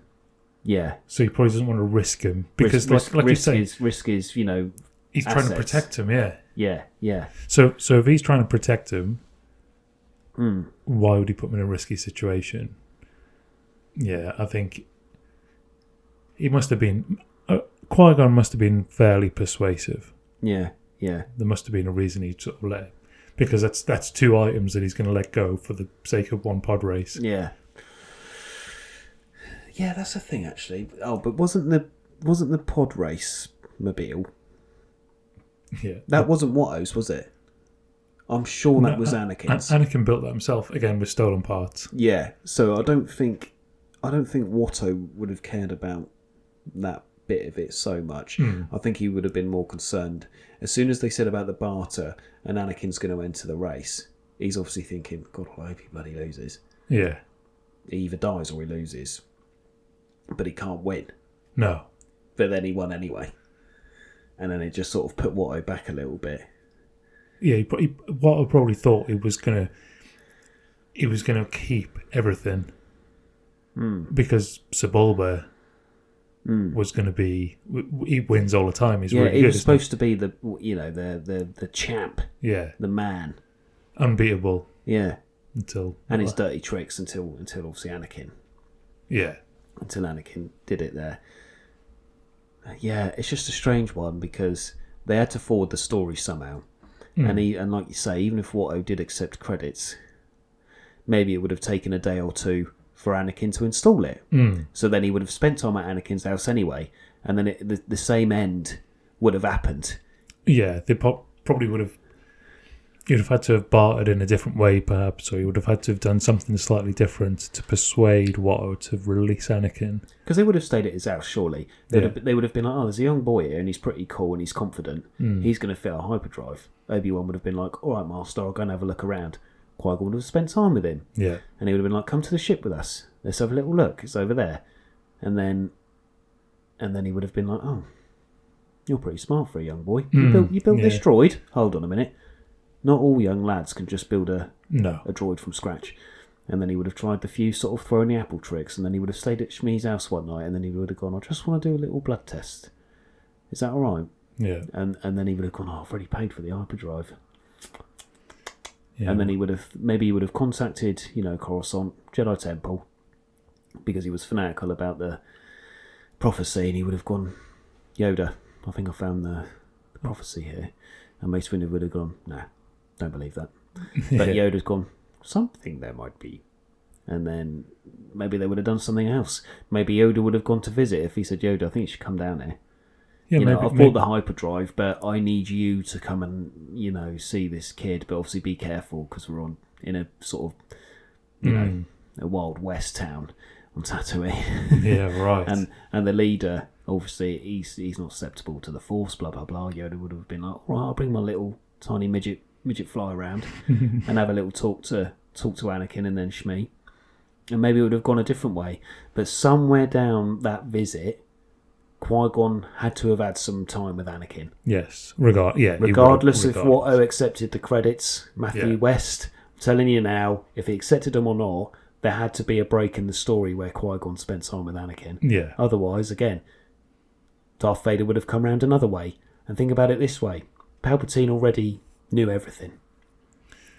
Yeah. So he probably doesn't want to risk him. Because like you say... Risk is, you know... He's assets. trying to protect him, yeah. Yeah, yeah. So if he's trying to protect him, why would he put him in a risky situation? Yeah, I think he must have been... Qui-Gon must have been fairly persuasive. Yeah, yeah. There must have been a reason he sort of let... Because that's 2 items that he's going to let go for the sake of one pod race. Yeah. Yeah, that's the thing, actually. Oh, but wasn't the pod race mobile? Yeah. That wasn't Watto's, was it? I'm sure that was Anakin's. Anakin built that himself, again, with stolen parts. Yeah, so I don't think Watto would have cared about that bit of it so much. I think he would have been more concerned. As soon as they said about the barter and Anakin's going to enter the race, he's obviously thinking, God, I hope he bloody loses. Yeah. He either dies or he loses. But he can't win. No. But then he won anyway. And then it just sort of put Watto back a little bit. Yeah, Watto probably thought he was gonna keep everything because Sebulba was going to be. He wins all the time. He's really good. He was supposed to be the champ. Yeah, the man, unbeatable. Yeah, until his dirty tricks until obviously Anakin. Yeah, until Anakin did it there. Yeah, it's just a strange one because they had to forward the story somehow, and like you say, even if Watto did accept credits, maybe it would have taken a day or two for Anakin to install it. So then he would have spent time at Anakin's house anyway, and then the same end would have happened. Yeah, they probably would have. You'd have had to have bartered in a different way, perhaps, or you would have had to have done something slightly different to persuade Watto to release Anakin. Because they would have stayed at his house, surely. They would have been like, oh, there's a young boy here, and he's pretty cool, and he's confident. He's going to fit a hyperdrive. Obi-Wan would have been like, all right, Master, I'll go and have a look around. Qui-Gon would have spent time with him. Yeah. And he would have been like, come to the ship with us. Let's have a little look. It's over there. And then he would have been like, oh, you're pretty smart for a young boy. You built this droid? Hold on a minute. Not all young lads can just build a droid from scratch. And then he would have tried the few sort of throwing the apple tricks, and then he would have stayed at Shmi's house one night, and then he would have gone, I just want to do a little blood test. Is that all right? Yeah. And then he would have gone, oh, I've already paid for the hyperdrive. Yeah. And then he would have contacted, Coruscant, Jedi Temple, because he was fanatical about the prophecy, and he would have gone, Yoda, I think I found the prophecy here. And Mace Windu would have gone, nah, don't believe that. But Yoda's gone, something there might be. And then maybe they would have done something else. Maybe Yoda would have gone to visit if he said, Yoda, I think you should come down here. Yeah, I've bought the hyperdrive, but I need you to come and, see this kid. But obviously be careful because we're in a sort of, a Wild West town on Tatooine. Yeah, right. And the leader, obviously, he's not susceptible to the Force, blah, blah, blah. Yoda would have been like, all right, I'll bring my little tiny midget fly around and have a little talk to Anakin and then Shmi. And maybe it would have gone a different way. But somewhere down that visit, Qui-Gon had to have had some time with Anakin. Yes. Regardless if Watto accepted the credits, Matthew West, I'm telling you now, if he accepted them or not, there had to be a break in the story where Qui-Gon spent time with Anakin. Yeah. Otherwise, again, Darth Vader would have come round another way. And think about it this way. Palpatine already knew everything.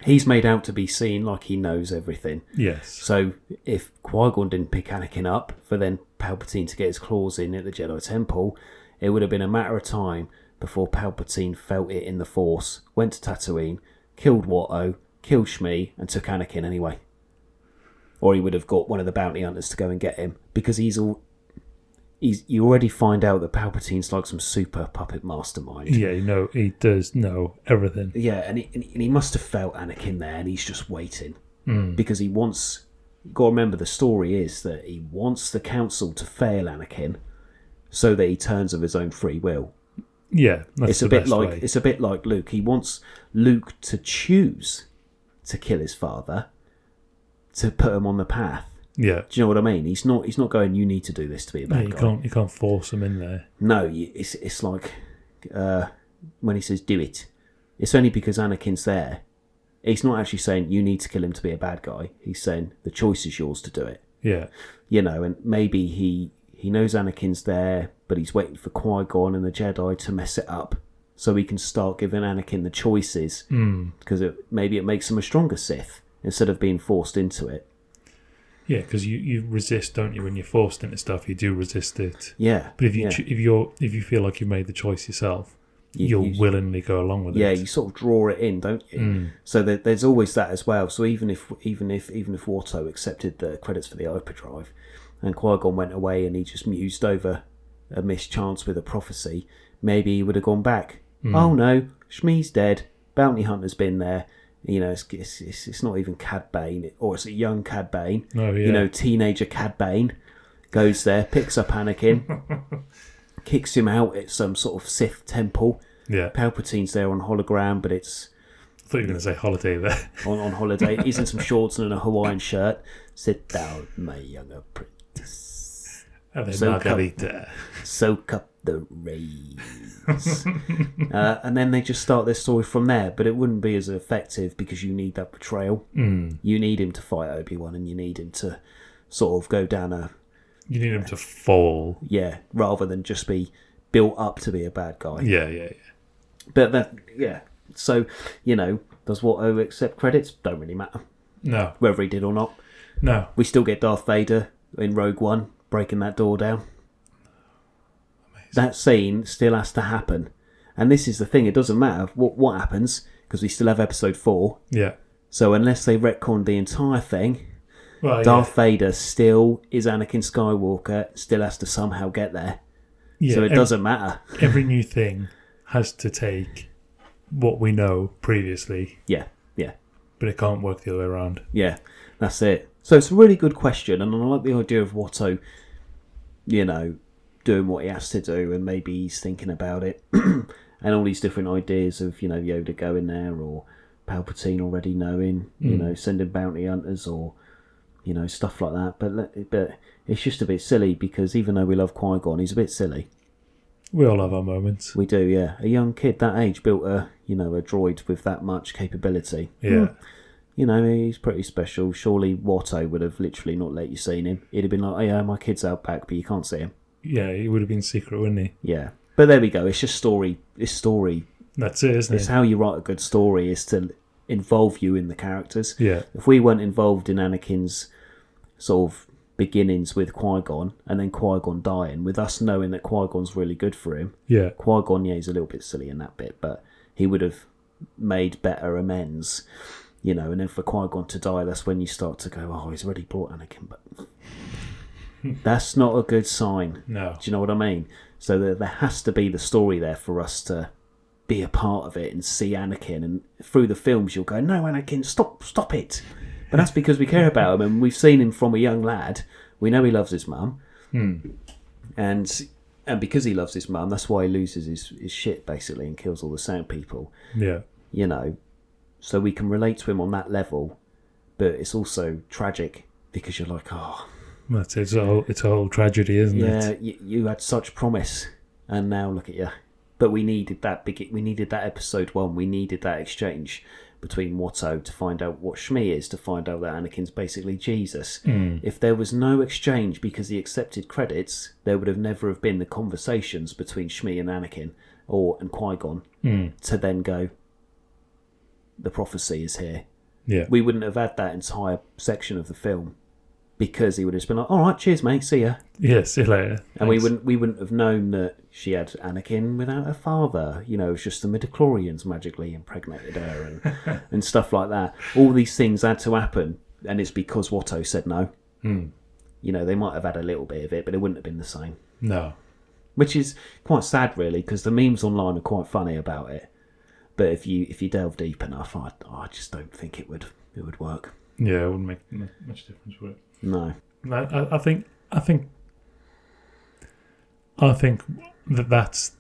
He's made out to be seen like he knows everything. Yes. So if Qui-Gon didn't pick Anakin up for then Palpatine to get his claws in at the Jedi Temple, it would have been a matter of time before Palpatine felt it in the Force, went to Tatooine, killed Watto, killed Shmi, and took Anakin anyway. Or he would have got one of the bounty hunters to go and get him, because you already find out that Palpatine's like some super puppet mastermind. Yeah, he does know everything. Yeah, and he must have felt Anakin there, and he's just waiting. Because he wants... You've got to remember, the story is that he wants the Council to fail Anakin so that he turns of his own free will. Yeah, that's way. It's a bit like Luke. He wants Luke to choose to kill his father to put him on the path. Yeah. Do you know what I mean? He's not going, you need to do this to be a bad guy. You can't force him in there. No, it's like when he says do it. It's only because Anakin's there. He's not actually saying you need to kill him to be a bad guy. He's saying the choice is yours to do it. Yeah. And maybe he knows Anakin's there, but he's waiting for Qui-Gon and the Jedi to mess it up so he can start giving Anakin the choices. Because maybe it makes him a stronger Sith instead of being forced into it. Yeah, because you resist, don't you? When you're forced into stuff, you do resist it. Yeah. But if you feel like you made the choice yourself, you'll willingly go along with it. Yeah, you sort of draw it in, don't you? So there's always that as well. So even if Watto accepted the credits for the hyperdrive, and Qui-Gon went away and he just mused over a mischance with a prophecy, maybe he would have gone back. Oh no, Shmi's dead. Bounty hunter's been there. It's not even Cad Bane, or it's a young Cad Bane. Oh, yeah. Teenager Cad Bane goes there, picks up Anakin, kicks him out at some sort of Sith temple. Yeah. Palpatine's there on hologram, but it's I thought you were going to say holiday there. on holiday. He's in some shorts and a Hawaiian shirt. Sit down, my young apprentice. And then Soak up- Margarita. Soak up the rays. And then they just start their story from there, but it wouldn't be as effective because you need that betrayal. You need him to fight Obi-Wan, and you need him to sort of go down a... You need him to fall. Yeah, rather than just be built up to be a bad guy. Yeah. But that, yeah. So, does Watto accept credits? Don't really matter. No. Whether he did or not. No. We still get Darth Vader in Rogue One breaking that door down. Amazing. That scene still has to happen. And this is the thing, it doesn't matter what happens, because we still have episode 4. Yeah. So unless they retconned the entire thing, Well, Darth Vader still is Anakin Skywalker, still has to somehow get there. Yeah, So it doesn't matter. Every new thing has to take what we know previously, Yeah. but it can't work the other way around. Yeah, that's it. So it's a really good question, and I like the idea of Watto, doing what he has to do, and maybe he's thinking about it, and all these different ideas of, Yoda going there, or Palpatine already knowing, sending bounty hunters, or, stuff like that. But it's just a bit silly, because even though we love Qui-Gon, he's a bit silly. We all have our moments. We do, yeah. A young kid that age built a droid with that much capability. Yeah. He's pretty special. Surely Watto would have literally not let you see him. He'd have been like, oh yeah, my kid's out back, but you can't see him. Yeah, he would have been secret, wouldn't he? Yeah. But there we go. It's just story. It's story. That's it, isn't It's it? how you write a good story, is to involve you in the characters. Yeah. If we weren't involved in Anakin's sort of beginnings with Qui-Gon, and then Qui-Gon dying, with us knowing that Qui-Gon's really good for him, Yeah. Qui-Gon, he's a little bit silly in that bit, but he would have made better amends, and then for Qui-Gon to die, that's when you start to go, oh, he's already brought Anakin, but that's not a good sign. No. Do you know what I mean? So there has to be the story there for us to be a part of it and see Anakin, and through the films you'll go, no, Anakin, stop it. But that's because we care about him, and we've seen him from a young lad. We know he loves his mum. And because he loves his mum, that's why he loses his shit, basically, and kills all the Sand people. Yeah. So we can relate to him on that level, but it's also tragic, because you're like, oh... That's it. It's a whole tragedy, isn't it? Yeah, you had such promise, and now look at you. But we needed that we needed that episode 1. We needed that exchange between Watto to find out what Shmi is, to find out that Anakin's basically Jesus. If there was no exchange because he accepted credits, there would have never have been the conversations between Shmi and Anakin and Qui-Gon to then go, the prophecy is here. Yeah. We wouldn't have had that entire section of the film, because he would have just been like, all right, cheers, mate, see ya. Yeah, see you later. And we wouldn't have known that she had Anakin without her father. It was just the midichlorians magically impregnated her and stuff like that. All these things had to happen, and it's because Watto said no. They might have had a little bit of it, but it wouldn't have been the same. No. Which is quite sad, really, because the memes online are quite funny about it. But if you delve deep enough, I just don't think it would work. Yeah, it wouldn't make much difference, would it? No. I think that's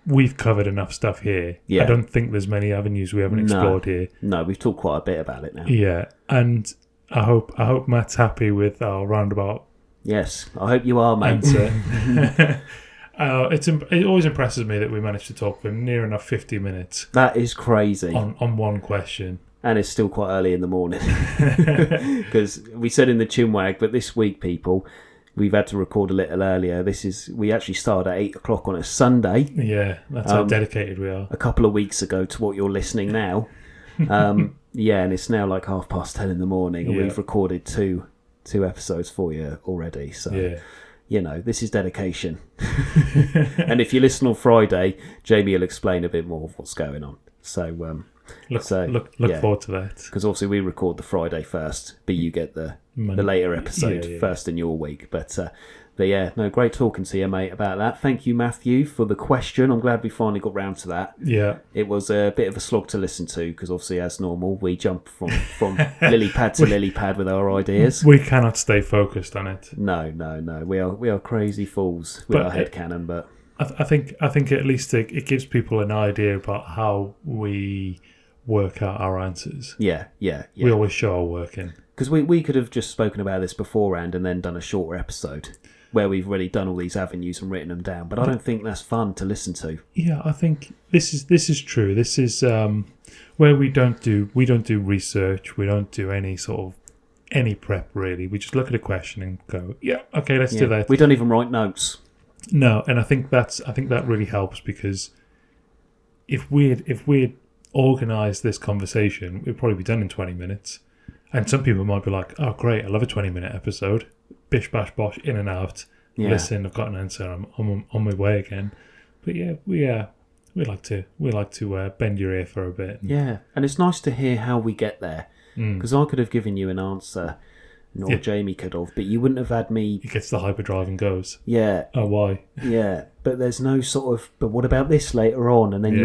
we've covered enough stuff here. Yeah. I don't think there's many avenues we haven't explored here. No, we've talked quite a bit about it now. Yeah, and I hope Matt's happy with our roundabout Yes, I hope you are, mate. answer. It always impresses me that we managed to talk for near enough 50 minutes That is crazy. on one question. And it's still quite early in the morning. Because we said in the chinwag, but this week, people, we've had to record a little earlier. We actually started at 8 o'clock on a Sunday. Yeah, that's how dedicated we are. A couple of weeks ago to what you're listening now. Yeah, and it's now like 10:30 in the morning, and we've recorded two episodes for you already. So, this is dedication. And if you listen on Friday, Jamie will explain a bit more of what's going on. So, Look forward to that. Because obviously we record the Friday first, but you get the later episode first in your week. But But yeah, no, great talking to you, mate, about that. Thank you, Matthew, for the question. I'm glad we finally got round to that. Yeah. It was a bit of a slog to listen to because obviously, as normal, we jump from lily pad to lily pad with our ideas. We cannot stay focused on it. No. We are crazy fools with our headcanon, but I think at least it gives people an idea about how we work out our answers. Yeah. We always show our working. Because we could have just spoken about this beforehand and then done a shorter episode where we've already done all these avenues and written them down. But I don't think that's fun to listen to. Yeah, I think this is true. This is where we don't do research. We don't do any prep really. We just look at a question and go, yeah, okay, let's do that. We don't even write notes. No, and I think that really helps because if we'd organised this conversation, we'd probably be done in 20 minutes. And some people might be like, oh great, I love a 20-minute episode. Bish bash bosh, in and out. Yeah. Listen, I've got an answer. I'm on my way again. But yeah, we like to bend your ear for a bit. Yeah, and it's nice to hear how we get there. Because I could have given you an answer, nor Jamie could have, but you wouldn't have had me. He gets the hyperdrive and goes. Yeah. Oh, why? Yeah, but there's no sort of. But what about this later on? And then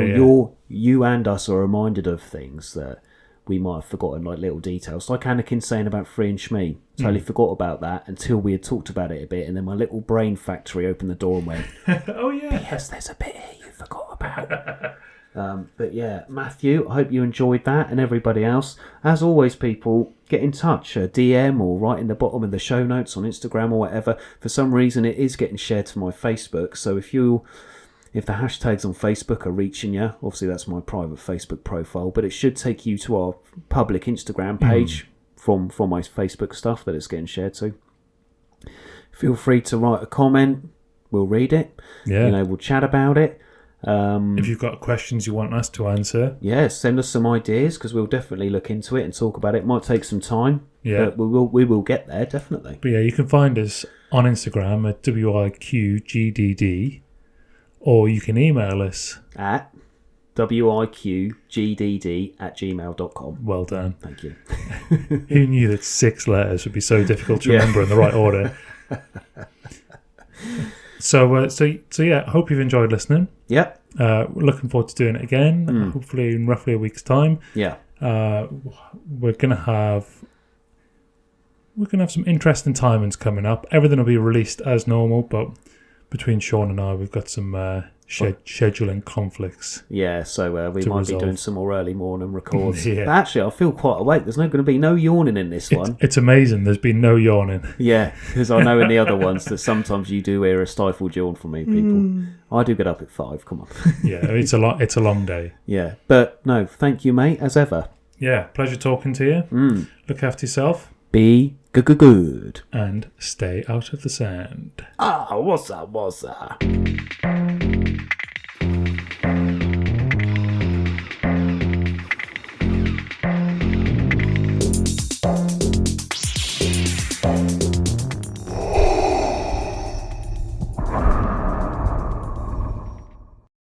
you and us are reminded of things that we might have forgotten, like little details, like Anakin saying about Free and Shmi. Totally forgot about that until we had talked about it a bit, and then my little brain factory opened the door and went, "Oh yeah, yes, there's a bit here you forgot about." But yeah, Matthew, I hope you enjoyed that, and everybody else. As always, people, get in touch, DM or write in the bottom of the show notes on Instagram or whatever. For some reason, it is getting shared to my Facebook, so if the hashtags on Facebook are reaching you, obviously that's my private Facebook profile, but it should take you to our public Instagram page from my Facebook stuff that it's getting shared to. Feel free to write a comment. We'll read it. Yeah. We'll chat about it. If you've got questions you want us to answer, send us some ideas because we'll definitely look into it and talk about it. It might take some time, but we will get there, definitely. But yeah, you can find us on Instagram at WIQGDD. Or you can email us at wiqgdd@gmail.com. Well done. Thank you. Who knew that 6 letters would be so difficult to remember in the right order? So yeah, I hope you've enjoyed listening. Yep. We're looking forward to doing it again, hopefully in roughly a week's time. Yeah. We're gonna have some interesting timings coming up. Everything will be released as normal, but between Shaun and I, we've got some scheduling conflicts. Yeah, so we might be doing some more early morning records. Yeah. But actually, I feel quite awake. There's going to be no yawning in this one. It's amazing. There's been no yawning. Yeah, because I know in the other ones that sometimes you do hear a stifled yawn from me, people. I do get up at 5. Come on. Yeah, it's a long day. Yeah, but no, thank you, mate, as ever. Yeah, pleasure talking to you. Look after yourself. Be good. And stay out of the sand. What's that?